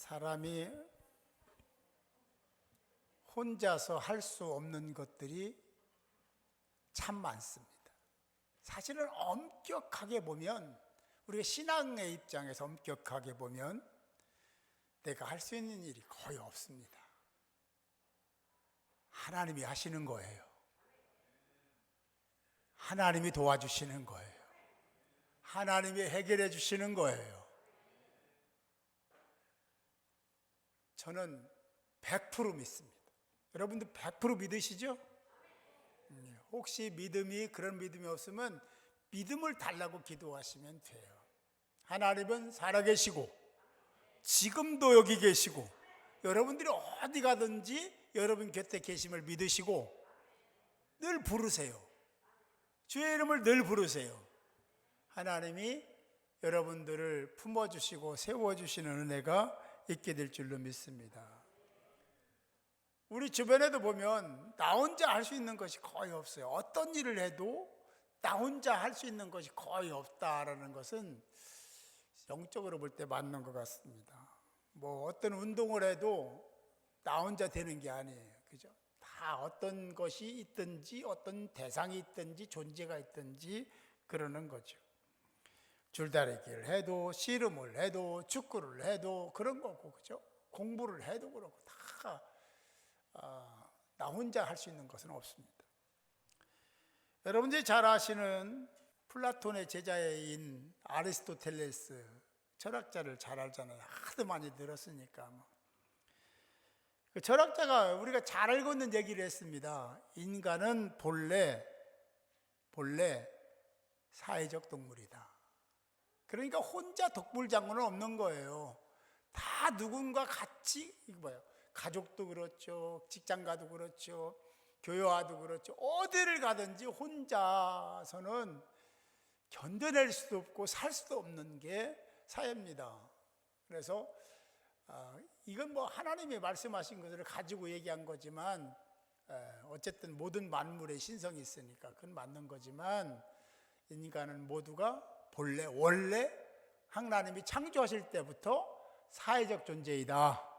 사람이 혼자서 할 수 없는 것들이 참 많습니다. 사실은 엄격하게 보면, 우리가 신앙의 입장에서 엄격하게 보면 내가 할 수 있는 일이 거의 없습니다. 하나님이 하시는 거예요. 하나님이 도와주시는 거예요. 하나님이 해결해 주시는 거예요. 저는 100% 믿습니다. 여러분들 100% 믿으시죠? 혹시 그런 믿음이 없으면 믿음을 달라고 기도하시면 돼요. 하나님은 살아계시고 지금도 여기 계시고 여러분들이 어디 가든지 여러분 곁에 계심을 믿으시고 늘 부르세요. 주의 이름을 늘 부르세요. 하나님이 여러분들을 품어주시고 세워주시는 은혜가 있게 될 줄로 믿습니다. 우리 주변에도 보면 나 혼자 할 수 있는 것이 거의 없어요. 어떤 일을 해도 나 혼자 할 수 있는 것이 거의 없다라는 것은 영적으로 볼 때 맞는 것 같습니다. 어떤 운동을 해도 나 혼자 되는 게 아니에요. 그죠? 다 어떤 것이 있든지 어떤 대상이 있든지 존재가 있든지 그러는 거죠. 줄다리기를 해도 씨름을 해도 축구를 해도 그런 거고, 그죠? 공부를 해도 그렇고 다 나 혼자 할 수 있는 것은 없습니다. 여러분들이 잘 아시는 플라톤의 제자인 아리스토텔레스 철학자를 잘 알잖아요. 하도 많이 들었으니까. 그 철학자가 우리가 잘 알고 있는 얘기를 했습니다. 인간은 본래 사회적 동물이다. 그러니까 혼자 독불장군은 없는 거예요. 다 누군가 같이, 가족도 그렇죠, 직장 가도 그렇죠, 교회와도 그렇죠. 어디를 가든지 혼자서는 견뎌낼 수도 없고 살 수도 없는 게 사회입니다. 그래서 이건 하나님이 말씀하신 것을 가지고 얘기한 거지만, 어쨌든 모든 만물의 신성이 있으니까 그건 맞는 거지만, 인간은 모두가 원래 하나님이 창조하실 때부터 사회적 존재이다.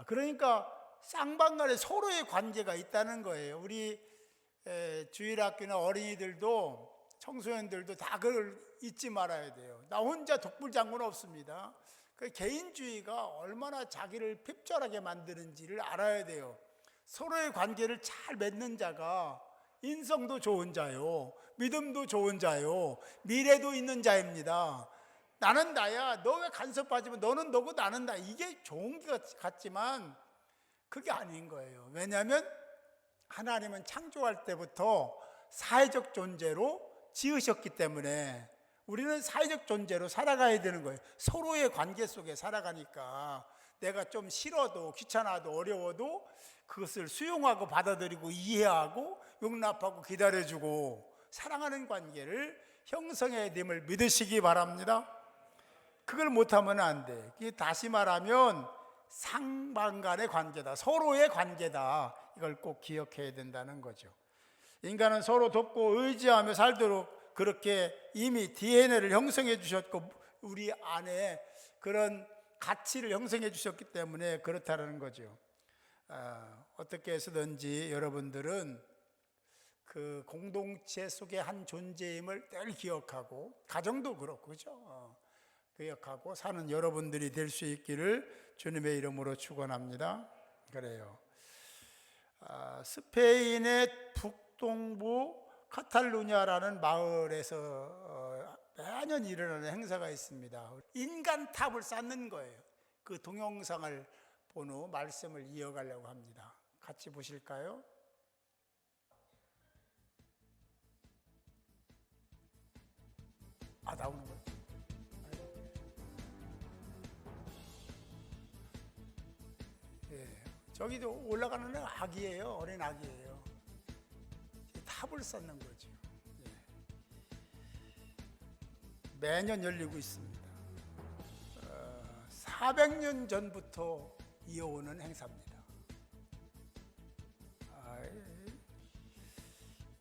그러니까 쌍방간에 서로의 관계가 있다는 거예요. 우리 주일학교나 어린이들도 청소년들도 다 그걸 잊지 말아야 돼요. 나 혼자 독불장군은 없습니다. 그 개인주의가 얼마나 자기를 핍절하게 만드는지를 알아야 돼요. 서로의 관계를 잘 맺는 자가 인성도 좋은 자요, 믿음도 좋은 자요, 미래도 있는 자입니다. 나는 나야, 너가 간섭하지만 너는 너고 나는 나, 이게 좋은 것 같지만 그게 아닌 거예요. 왜냐하면 하나님은 창조할 때부터 사회적 존재로 지으셨기 때문에 우리는 사회적 존재로 살아가야 되는 거예요. 서로의 관계 속에 살아가니까 내가 좀 싫어도 귀찮아도 어려워도 그것을 수용하고 받아들이고 이해하고 용납하고 기다려주고 사랑하는 관계를 형성해야 됨을 믿으시기 바랍니다. 그걸 못하면 안 돼. 다시 말하면 상반간의 관계다, 서로의 관계다. 이걸 꼭 기억해야 된다는 거죠. 인간은 서로 돕고 의지하며 살도록 그렇게 이미 DNA를 형성해 주셨고 우리 안에 그런 가치를 형성해 주셨기 때문에 그렇다는 거죠. 어떻게 해서든지 여러분들은 그 공동체 속의 한 존재임을 늘 기억하고, 가정도 그렇고, 그죠? 기억하고 사는 여러분들이 될 수 있기를 주님의 이름으로 축원합니다. 그래요. 스페인의 북동부 카탈루냐라는 마을에서 매년 일어나는 행사가 있습니다. 인간탑을 쌓는 거예요. 그 동영상을 본 후 말씀을 이어가려고 합니다. 같이 보실까요? 나오는 거예요. 저기도 올라가는 아기예요. 어린 아기예요. 탑을 쌓는 거죠. 매년 열리고 있습니다. 400년 전부터 이어오는 행사입니다.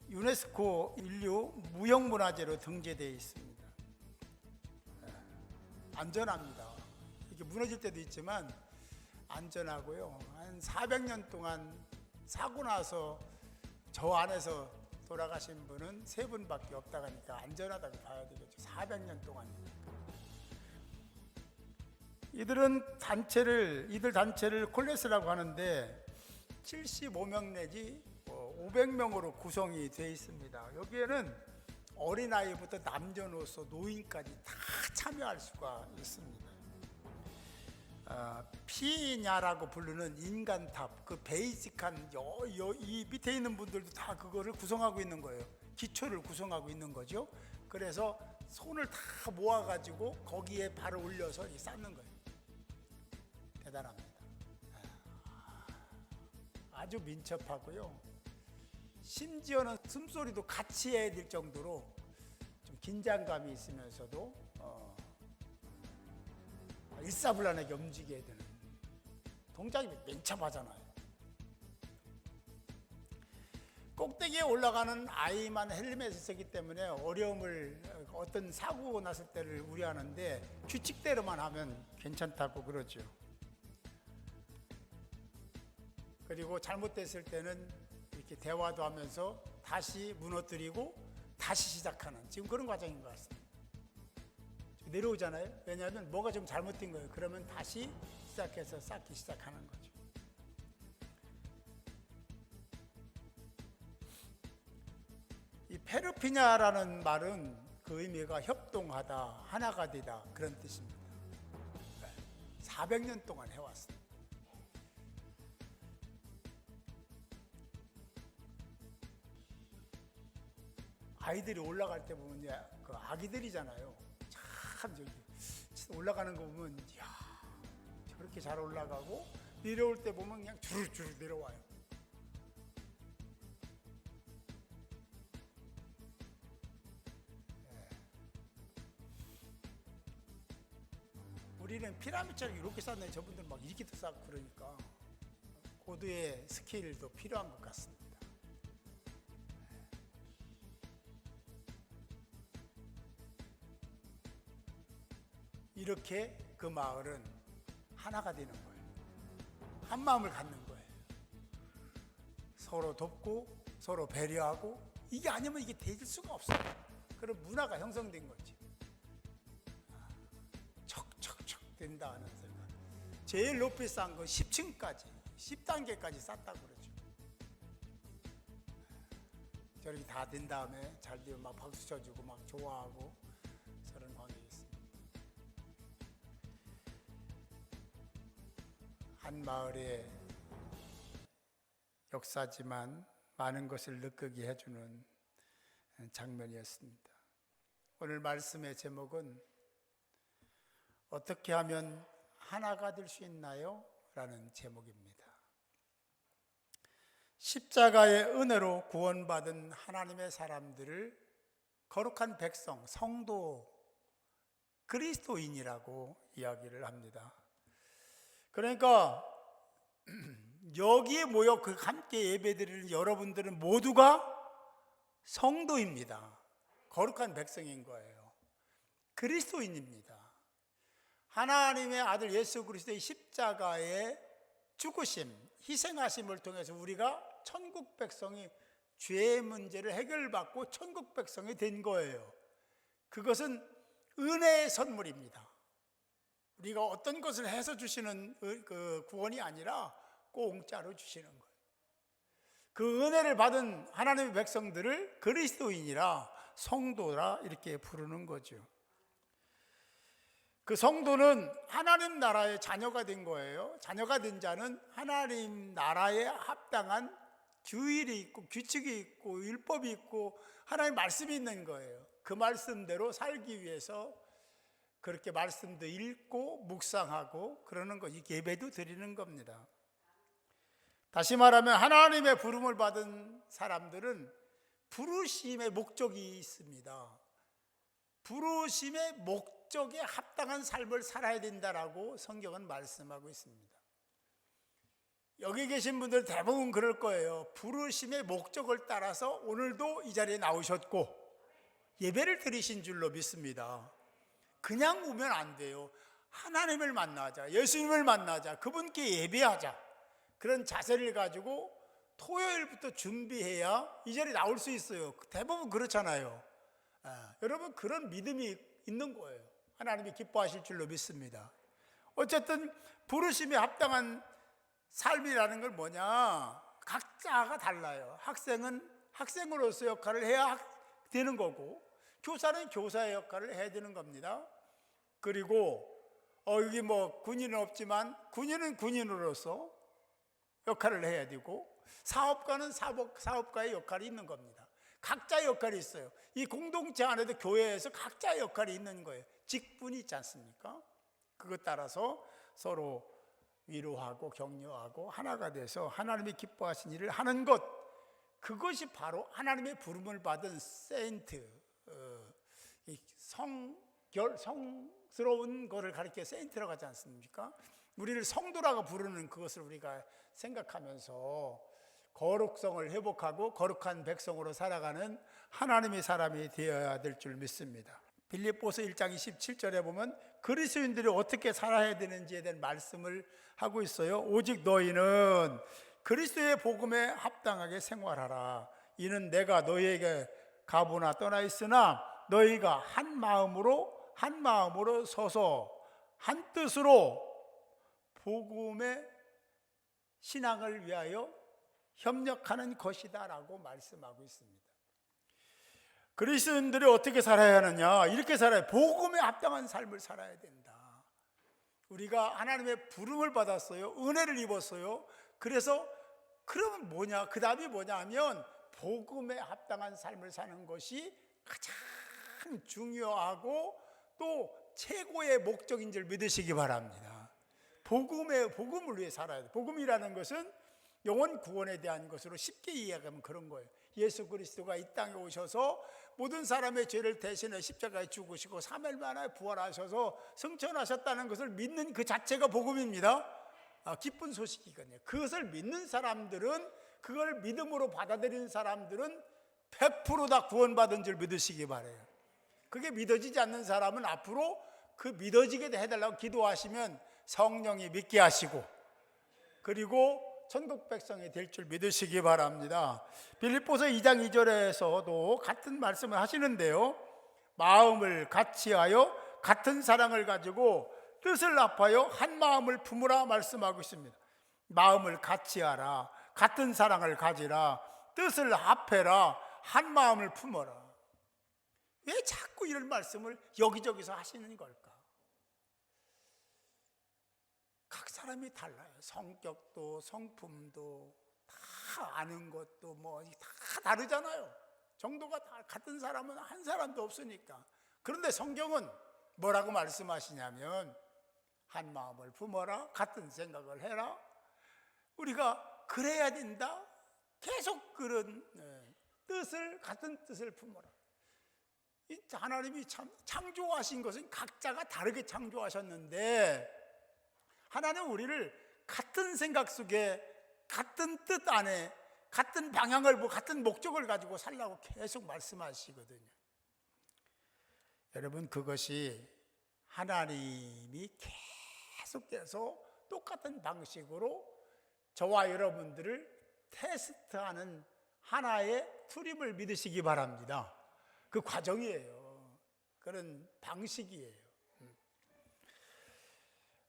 유네스코 인류 무형문화재로 등재되어 있습니다. 안전합니다. 이렇게 무너질 때도 있지만 안전하고요. 한 400년 동안 사고 나서 저 안에서 돌아가신 분은 3분밖에 없다고 하니까 안전하다고 봐야 되겠죠. 400년 동안이니까. 이들 단체를 콜레스라고 하는데 75명 내지 500명으로 구성이 되어 있습니다. 여기에는 어린아이부터 남녀노소 노인까지 다 참여할 수가 있습니다. 피냐라고 부르는 인간탑, 그 베이직한 이 밑에 있는 분들도 다 그거를 구성하고 있는 거예요. 기초를 구성하고 있는 거죠. 그래서 손을 다 모아가지고 거기에 발을 올려서 쌓는 거예요. 대단합니다. 아주 민첩하고요. 심지어는 숨소리도 같이 해야 될 정도로 좀 긴장감이 있으면서도 일사불란하게 움직여야 되는 동작이 민첩하잖아요. 꼭대기에 올라가는 아이만 헬멧을 쓰기 때문에 어떤 사고 났을 때를 우려하는데 규칙대로만 하면 괜찮다고 그러죠. 그리고 잘못됐을 때는 이렇게 대화도 하면서 다시 무너뜨리고 다시 시작하는 지금 그런 과정인 것 같습니다. 내려오잖아요. 왜냐하면 뭐가 좀 잘못된 거예요. 그러면 다시 시작해서 쌓기 시작하는 거죠. 이 페르피냐라는 말은 그 의미가 협동하다, 하나가 되다 그런 뜻입니다. 400년 동안 해왔습니다. 아이들이 올라갈 때 보면 그 아기들이잖아요. 참 저기 올라가는 거 보면 이야 저렇게 잘 올라가고 내려올 때 보면 그냥 주르주르 내려와요. 우리는 피라미드처럼 이렇게 쌓는데 저분들은 막 이렇게도 쌓고 그러니까 고도의 스킬도 필요한 것 같습니다. 이렇게 그 마을은 하나가 되는 거예요. 한 마음을 갖는 거예요. 서로 돕고 서로 배려하고 이게 아니면 이게 될 수가 없어요. 그런 문화가 형성된 거지. 척척척 된다는 생각. 제일 높이 쌓은 건 10층까지 10단계까지 쌓다고 그러죠. 저렇게 다 된 다음에 잘 되면 막 박수 쳐주고 막 좋아하고 저런 관계 있습니다. 한 마을의 역사지만 많은 것을 느끼게 해주는 장면이었습니다. 오늘 말씀의 제목은 어떻게 하면 하나가 될 수 있나요? 라는 제목입니다. 십자가의 은혜로 구원받은 하나님의 사람들을 거룩한 백성, 성도, 그리스도인이라고 이야기를 합니다. 그러니까 여기에 모여 함께 예배드리는 여러분들은 모두가 성도입니다. 거룩한 백성인 거예요. 그리스도인입니다. 하나님의 아들 예수 그리스도의 십자가의 죽으심, 희생하심을 통해서 우리가 천국 백성이 죄의 문제를 해결받고 천국 백성이 된 거예요. 그것은 은혜의 선물입니다. 우리가 어떤 것을 해서 주시는 그 구원이 아니라 공짜로 주시는 거예요. 그 은혜를 받은 하나님의 백성들을 그리스도인이라 성도라 이렇게 부르는 거죠. 그 성도는 하나님 나라의 자녀가 된 거예요. 자녀가 된 자는 하나님 나라에 합당한 규율이 있고 규칙이 있고 율법이 있고 하나님 말씀이 있는 거예요. 그 말씀대로 살기 위해서 그렇게 말씀도 읽고 묵상하고 그러는 거, 이 예배도 드리는 겁니다. 다시 말하면 하나님의 부름을 받은 사람들은 부르심의 목적이 있습니다. 부르심의 목적에 합당한 삶을 살아야 된다라고 성경은 말씀하고 있습니다. 여기 계신 분들 대부분 그럴 거예요. 부르심의 목적을 따라서 오늘도 이 자리에 나오셨고 예배를 드리신 줄로 믿습니다. 그냥 오면 안 돼요. 하나님을 만나자, 예수님을 만나자, 그분께 예배하자, 그런 자세를 가지고 토요일부터 준비해야 이 자리에 나올 수 있어요. 대부분 그렇잖아요. 여러분, 그런 믿음이 있는 거예요. 하나님이 기뻐하실 줄로 믿습니다. 어쨌든 부르심에 합당한 삶이라는 걸 뭐냐, 각자가 달라요. 학생은 학생으로서 역할을 해야 되는 거고, 교사는 교사의 역할을 해야 되는 겁니다. 그리고 여기 뭐 군인은 없지만 군인은 군인으로서 역할을 해야 되고, 사업가는 사업가의 역할이 있는 겁니다. 각자의 역할이 있어요. 이 공동체 안에도 교회에서 각자의 역할이 있는 거예요. 직분이 있지 않습니까? 그것 따라서 서로 위로하고 격려하고 하나가 돼서 하나님이 기뻐하신 일을 하는 것, 그것이 바로 하나님의 부름을 받은 세인트, 성스러운 것을 가리켜 세인트라고 하지 않습니까? 우리를 성도라고 부르는 그것을 우리가 생각하면서 거룩성을 회복하고 거룩한 백성으로 살아가는 하나님의 사람이 되어야 될 줄 믿습니다. 빌립보서 1장 27절에 보면 그리스도인들이 어떻게 살아야 되는지에 대한 말씀을 하고 있어요. 오직 너희는 그리스도의 복음에 합당하게 생활하라. 이는 내가 너희에게 가보나 떠나 있으나 너희가 한 마음으로 서서 한 뜻으로 복음의 신앙을 위하여 협력하는 것이다 라고 말씀하고 있습니다. 그리스도인들이 어떻게 살아야 하느냐, 이렇게 살아야, 복음에 합당한 삶을 살아야 된다. 우리가 하나님의 부름을 받았어요. 은혜를 입었어요. 그래서 그러면 뭐냐, 그 답이 뭐냐 하면 복음에 합당한 삶을 사는 것이 가장 중요하고 또 최고의 목적인 줄 믿으시기 바랍니다. 복음을 위해 살아야 돼. 복음이라는 것은 영혼 구원에 대한 것으로 쉽게 이해하면 그런 거예요. 예수 그리스도가 이 땅에 오셔서 모든 사람의 죄를 대신해 십자가에 죽으시고 3일 만에 부활하셔서 승천하셨다는 것을 믿는 그 자체가 복음입니다. 기쁜 소식이거든요. 그것을 믿는 사람들은, 그걸 믿음으로 받아들이는 사람들은 100% 구원받은 줄 믿으시기 바라요. 그게 믿어지지 않는 사람은 앞으로 그 믿어지게 해달라고 기도하시면 성령이 믿게 하시고, 그리고 천국 백성이 될 줄 믿으시기 바랍니다. 빌립보서 2장 2절에서도 같은 말씀을 하시는데요, 마음을 같이하여 같은 사랑을 가지고 뜻을 합하여 한 마음을 품으라 말씀하고 있습니다. 마음을 같이하라, 같은 사랑을 가지라, 뜻을 합해라, 한 마음을 품어라. 왜 자꾸 이런 말씀을 여기저기서 하시는 걸까? 각 사람이 달라요. 성격도 성품도 다 아는 것도 뭐 다 다르잖아요. 정도가 다 같은 사람은 한 사람도 없으니까. 그런데 성경은 뭐라고 말씀하시냐면 한 마음을 품어라, 같은 생각을 해라. 우리가 그래야 된다. 계속 그런 같은 뜻을 품어라. 하나님이 참 창조하신 것은 각자가 다르게 창조하셨는데, 하나님은 우리를 같은 생각 속에, 같은 뜻 안에, 같은 방향을 보고 같은 목적을 가지고 살라고 계속 말씀하시거든요. 여러분, 그것이 하나님이 계속해서 똑같은 방식으로 저와 여러분들을 테스트하는 하나의 툴임을 믿으시기 바랍니다. 그 과정이에요. 그런 방식이에요.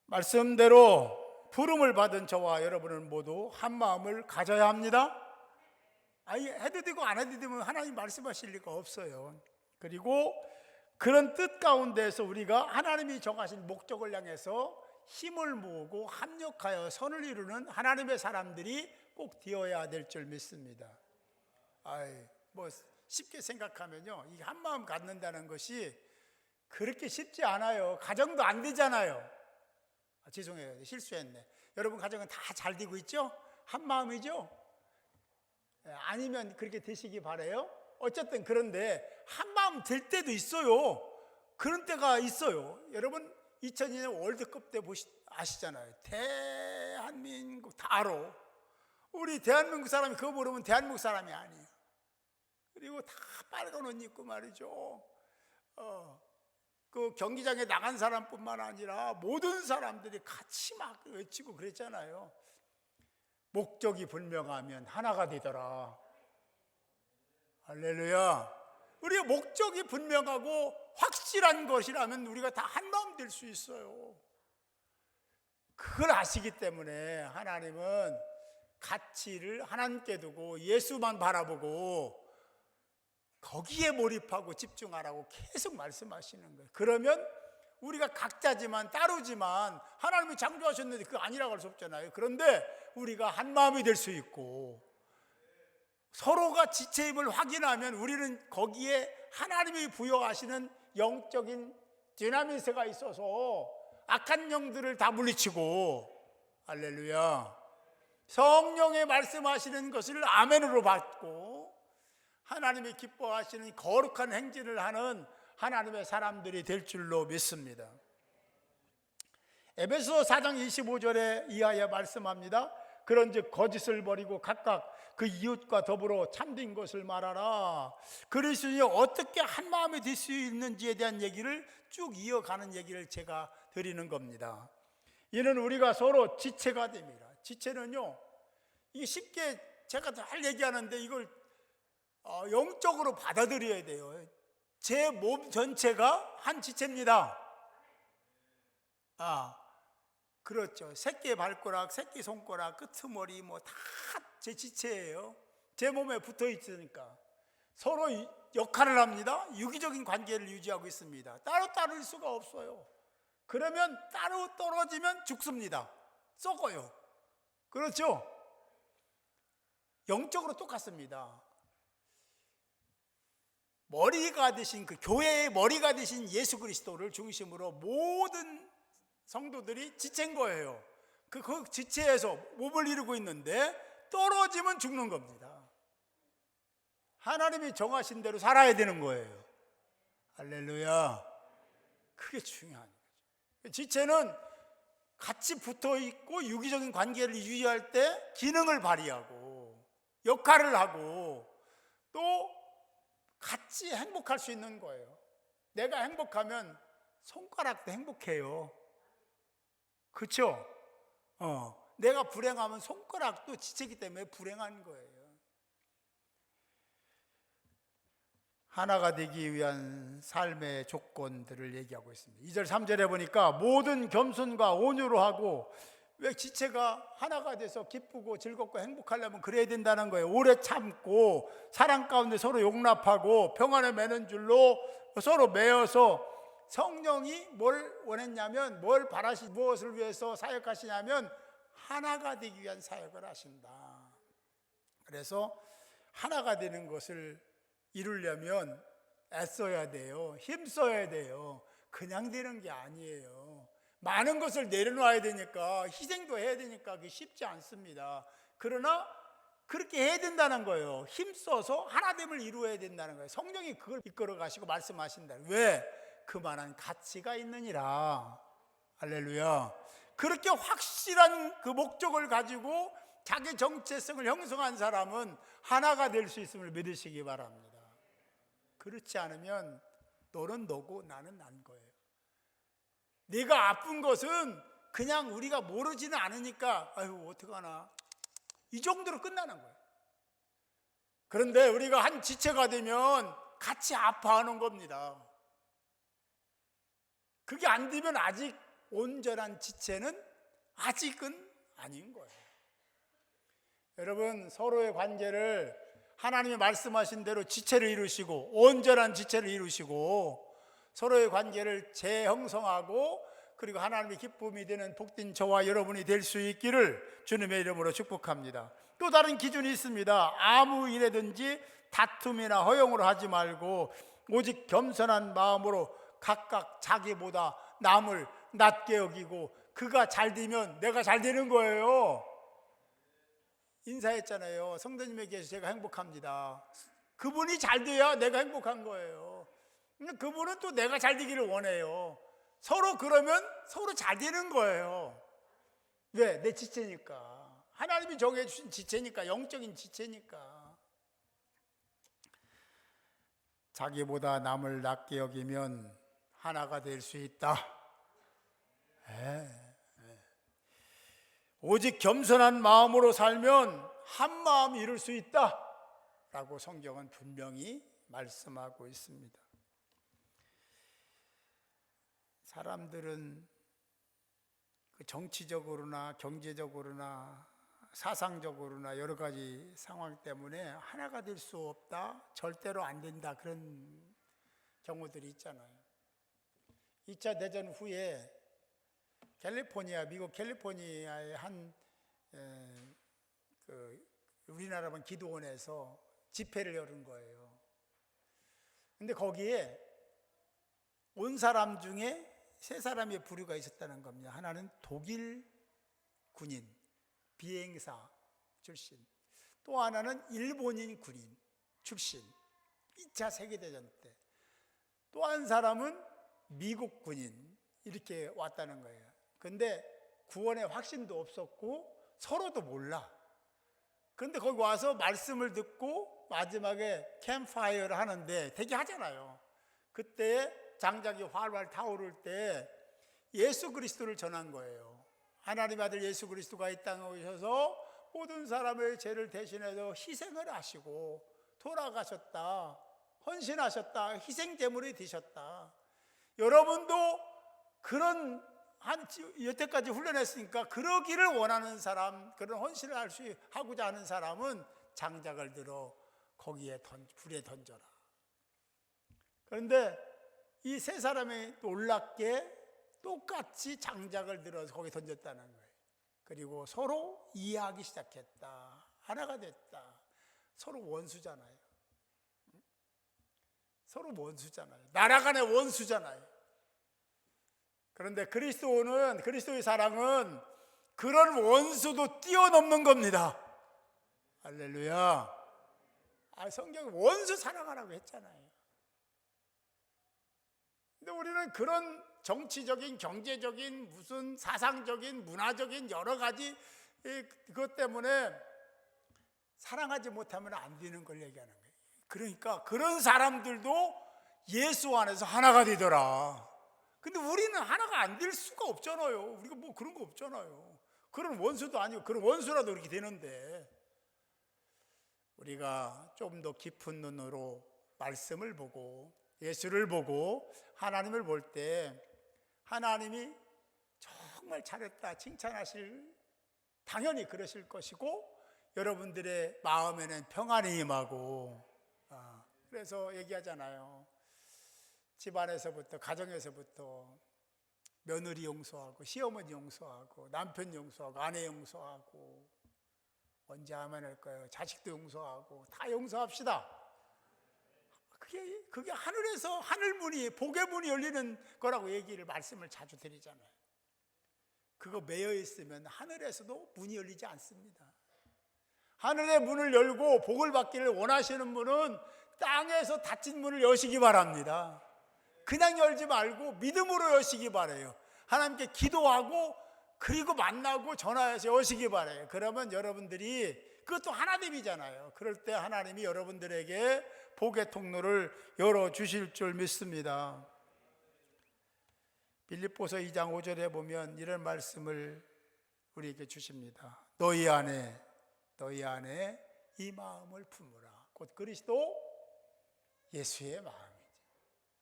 말씀대로 부름을 받은 저와 여러분은 모두 한 마음을 가져야 합니다. 아니, 해도 되고 안 해도 되면 하나님 말씀하실 리가 없어요. 그리고 그런 뜻 가운데서 우리가 하나님이 정하신 목적을 향해서 힘을 모으고 합력하여 선을 이루는 하나님의 사람들이 꼭 되어야 될 줄 믿습니다. 뭐 쉽게 생각하면요, 이 한 마음 갖는다는 것이 그렇게 쉽지 않아요. 가정도 안 되잖아요. 죄송해요, 실수했네. 여러분 가정은 다 잘 되고 있죠? 한 마음이죠? 아니면 그렇게 되시기 바라요. 어쨌든 그런데 한 마음 될 때도 있어요. 그런 때가 있어요. 여러분 2002년 월드컵 때 아시잖아요. 대한민국 다 알아. 우리 대한민국 사람이 그거 모르면 대한민국 사람이 아니에요. 그리고 다 빨간 옷 입고 말이죠. 그 경기장에 나간 사람뿐만 아니라 모든 사람들이 같이 막 외치고 그랬잖아요. 목적이 분명하면 하나가 되더라. 할렐루야. 우리의 목적이 분명하고 확실한 것이라면 우리가 다 한마음 될 수 있어요. 그걸 아시기 때문에 하나님은 가치를 하나님께 두고 예수만 바라보고 거기에 몰입하고 집중하라고 계속 말씀하시는 거예요. 그러면 우리가 각자지만 따로지만 하나님이 창조하셨는데 그거 아니라고 할 수 없잖아요. 그런데 우리가 한 마음이 될 수 있고 서로가 지체임을 확인하면 우리는 거기에 하나님이 부여하시는 영적인 디나미스가 있어서 악한 영들을 다 물리치고, 할렐루야, 성령의 말씀하시는 것을 아멘으로 받고 하나님이 기뻐하시는 거룩한 행진을 하는 하나님의 사람들이 될 줄로 믿습니다. 에베소 4장 25절에 이하에 말씀합니다. 그런즉 거짓을 버리고 각각 그 이웃과 더불어 참된 것을 말하라. 그리스도인이 어떻게 한 마음이 될 수 있는지에 대한 얘기를 쭉 이어가는 얘기를 제가 드리는 겁니다. 이는 우리가 서로 지체가 됩니다. 지체는요, 이게 쉽게 제가 잘 얘기하는데 이걸 영적으로 받아들여야 돼요. 제 몸 전체가 한 지체입니다. 그렇죠. 새끼 발가락, 새끼 손가락, 끄트머리 뭐 다 제 지체예요. 제 몸에 붙어 있으니까 서로 역할을 합니다. 유기적인 관계를 유지하고 있습니다. 따로 따를 수가 없어요. 그러면 따로 떨어지면 죽습니다. 썩어요. 그렇죠? 영적으로 똑같습니다. 머리가 되신 그 교회의 머리가 되신 예수 그리스도를 중심으로 모든 성도들이 지체인 거예요. 그 지체에서 몸을 이루고 있는데 떨어지면 죽는 겁니다. 하나님이 정하신 대로 살아야 되는 거예요. 할렐루야. 그게 중요한 거죠. 지체는 같이 붙어 있고 유기적인 관계를 유지할 때 기능을 발휘하고 역할을 하고 또 같이 행복할 수 있는 거예요. 내가 행복하면 손가락도 행복해요. 그렇죠? 내가 불행하면 손가락도 지체이기 때문에 불행한 거예요. 하나가 되기 위한 삶의 조건들을 얘기하고 있습니다. 2절 3절에 보니까 모든 겸손과 온유로 하고, 왜 지체가 하나가 돼서 기쁘고 즐겁고 행복하려면 그래야 된다는 거예요. 오래 참고 사랑 가운데 서로 용납하고 평안을 맺는 줄로 서로 매어서, 성령이 뭘 원했냐면, 뭘 무엇을 위해서 사역하시냐면 하나가 되기 위한 사역을 하신다. 그래서 하나가 되는 것을 이루려면 애써야 돼요. 힘써야 돼요. 그냥 되는 게 아니에요. 많은 것을 내려놔야 되니까, 희생도 해야 되니까 그게 쉽지 않습니다. 그러나 그렇게 해야 된다는 거예요. 힘써서 하나됨을 이루어야 된다는 거예요. 성령이 그걸 이끌어 가시고 말씀하신다. 왜? 그만한 가치가 있느니라. 할렐루야. 그렇게 확실한 그 목적을 가지고 자기 정체성을 형성한 사람은 하나가 될 수 있음을 믿으시기 바랍니다. 그렇지 않으면 너는 너고 나는 난 거예요. 네가 아픈 것은 그냥 우리가 모르지는 않으니까 아유 어떡하나, 이 정도로 끝나는 거예요. 그런데 우리가 한 지체가 되면 같이 아파하는 겁니다. 그게 안 되면 아직 온전한 지체는 아직은 아닌 거예요. 여러분, 서로의 관계를 하나님이 말씀하신 대로 지체를 이루시고 온전한 지체를 이루시고 서로의 관계를 재형성하고, 그리고 하나님의 기쁨이 되는 복된 저와 여러분이 될 수 있기를 주님의 이름으로 축복합니다. 또 다른 기준이 있습니다. 아무 일에든지 다툼이나 허용으로 하지 말고 오직 겸손한 마음으로 각각 자기보다 남을 낮게 여기고, 그가 잘 되면 내가 잘 되는 거예요. 인사했잖아요. 성도님에게 제가 행복합니다. 그분이 잘 돼야 내가 행복한 거예요. 그분은 또 내가 잘 되기를 원해요. 서로 그러면 서로 잘 되는 거예요. 왜? 내 지체니까. 하나님이 정해주신 지체니까, 영적인 지체니까. 자기보다 남을 낮게 여기면 하나가 될 수 있다. 오직 겸손한 마음으로 살면 한 마음 이룰 수 있다 라고 성경은 분명히 말씀하고 있습니다. 사람들은 정치적으로나 경제적으로나 사상적으로나 여러 가지 상황 때문에 하나가 될 수 없다, 절대로 안 된다, 그런 경우들이 있잖아요. 2차 대전 후에 미국 캘리포니아의 우리나라만 기도원에서 집회를 열은 거예요. 근데 거기에 온 사람 중에 3사람의 부류가 있었다는 겁니다. 하나는 독일 군인, 비행사 출신, 또 하나는 일본인 군인 출신, 2차 세계대전 때, 또 한 사람은 미국 군인, 이렇게 왔다는 거예요. 근데 구원의 확신도 없었고 서로도 몰라. 그런데 거기 와서 말씀을 듣고 마지막에 캠프파이어를 하는데 대기하잖아요. 그때 장작이 활활 타오를 때 예수 그리스도를 전한 거예요. 하나님의 아들 예수 그리스도가 이 땅에 오셔서 모든 사람의 죄를 대신해서 희생을 하시고 돌아가셨다, 헌신하셨다, 희생제물이 되셨다. 여러분도 그런 여태까지 훈련했으니까 그러기를 원하는 사람, 그런 헌신을 하고자 하는 사람은 장작을 들어 거기에 불에 던져라. 그런데 이 3사람이 놀랍게 똑같이 장작을 들어서 거기에 던졌다는 거예요. 그리고 서로 이해하기 시작했다. 하나가 됐다. 서로 원수잖아요. 서로 원수잖아요. 나라 간의 원수잖아요. 그런데 그리스도의 사랑은 그런 원수도 뛰어넘는 겁니다. 할렐루야. 성경에 원수 사랑하라고 했잖아요. 근데 우리는 그런 정치적인, 경제적인, 무슨 사상적인, 문화적인 여러 가지 그것 때문에 사랑하지 못하면 안 되는 걸 얘기하는 거예요. 그러니까 그런 사람들도 예수 안에서 하나가 되더라. 근데 우리는 하나가 안 될 수가 없잖아요. 우리가 뭐 그런 거 없잖아요. 그런 원수도 아니고, 그런 원수라도 이렇게 되는데, 우리가 좀 더 깊은 눈으로 말씀을 보고 예수를 보고 하나님을 볼 때 하나님이 정말 잘했다 칭찬하실, 당연히 그러실 것이고, 여러분들의 마음에는 평안이 임하고, 그래서 얘기하잖아요. 집안에서부터, 가정에서부터 며느리 용서하고, 시어머니 용서하고, 남편 용서하고, 아내 용서하고, 언제 하면 할까요? 자식도 용서하고, 다 용서합시다. 그게 하늘에서 하늘문이, 복의 문이 열리는 거라고 말씀을 자주 드리잖아요. 그거 매여 있으면 하늘에서도 문이 열리지 않습니다. 하늘의 문을 열고 복을 받기를 원하시는 분은 땅에서 닫힌 문을 여시기 바랍니다. 그냥 열지 말고 믿음으로 여시기 바라요. 하나님께 기도하고 그리고 만나고 전화해서 여시기 바라요. 그러면 여러분들이, 그것도 하나됨이잖아요. 그럴 때 하나님이 여러분들에게 복의 통로를 열어주실 줄 믿습니다. 빌립보서 2장 5절에 보면 이런 말씀을 우리에게 주십니다. 너희 안에 이 마음을 품으라. 곧 그리스도 예수의 마음이지.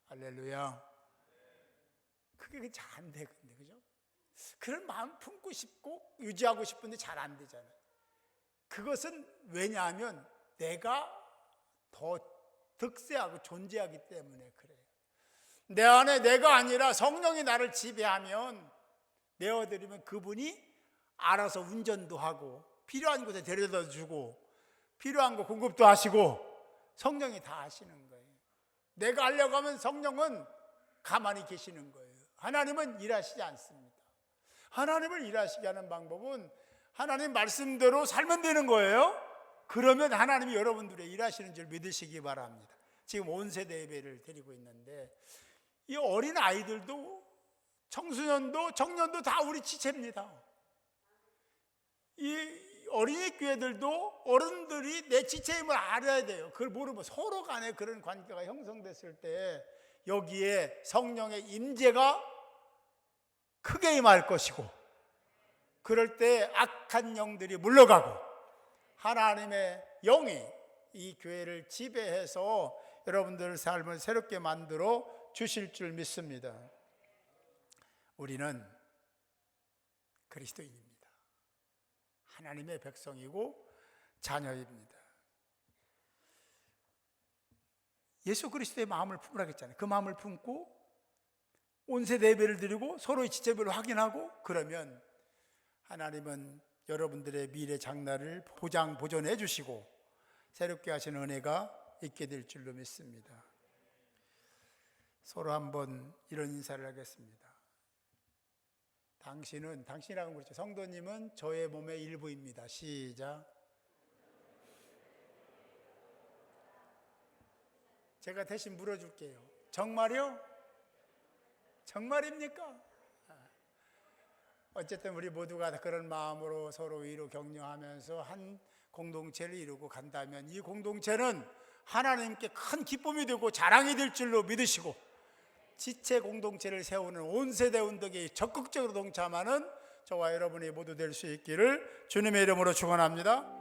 할렐루야. 그게 잘 안 되거든요. 그죠? 그런 마음 품고 싶고 유지하고 싶은데 잘 안 되잖아요. 그것은 왜냐하면 내가 더 득세하고 존재하기 때문에 그래요. 내 안에 내가 아니라 성령이 나를 지배하면, 내어드리면 그분이 알아서 운전도 하고 필요한 곳에 데려다 주고 필요한 거 공급도 하시고 성령이 다 하시는 거예요. 내가 하려고 하면 성령은 가만히 계시는 거예요. 하나님은 일하시지 않습니다. 하나님을 일하시게 하는 방법은 하나님 말씀대로 살면 되는 거예요. 그러면 하나님이 여러분들의 일하시는 줄 믿으시기 바랍니다. 지금 온 세대 예배를 드리고 있는데 이 어린 아이들도 청소년도 청년도 다 우리 지체입니다. 이 어린이 교회들도 어른들이 내 지체임을 알아야 돼요. 그걸 모르면 서로 간에 그런 관계가 형성됐을 때 여기에 성령의 임재가 크게 임할 것이고, 그럴 때 악한 영들이 물러가고 하나님의 영이 이 교회를 지배해서 여러분들 삶을 새롭게 만들어 주실 줄 믿습니다. 우리는 그리스도인입니다. 하나님의 백성이고 자녀입니다. 예수 그리스도의 마음을 품으라고 했잖아요. 그 마음을 품고 온 세대 예배를 드리고 서로의 지체별로 확인하고, 그러면 하나님은 여러분들의 미래 장래를 보존해 주시고 새롭게 하시는 은혜가 있게 될 줄로 믿습니다. 서로 한번 이런 인사를 하겠습니다. 당신이라고 그러죠. 성도님은 저의 몸의 일부입니다. 시작. 제가 대신 물어줄게요. 정말요? 정말입니까? 어쨌든 우리 모두가 그런 마음으로 서로 위로 격려하면서 한 공동체를 이루고 간다면 이 공동체는 하나님께 큰 기쁨이 되고 자랑이 될 줄로 믿으시고, 지체 공동체를 세우는 온 세대 운동에 적극적으로 동참하는 저와 여러분이 모두 될 수 있기를 주님의 이름으로 축원합니다.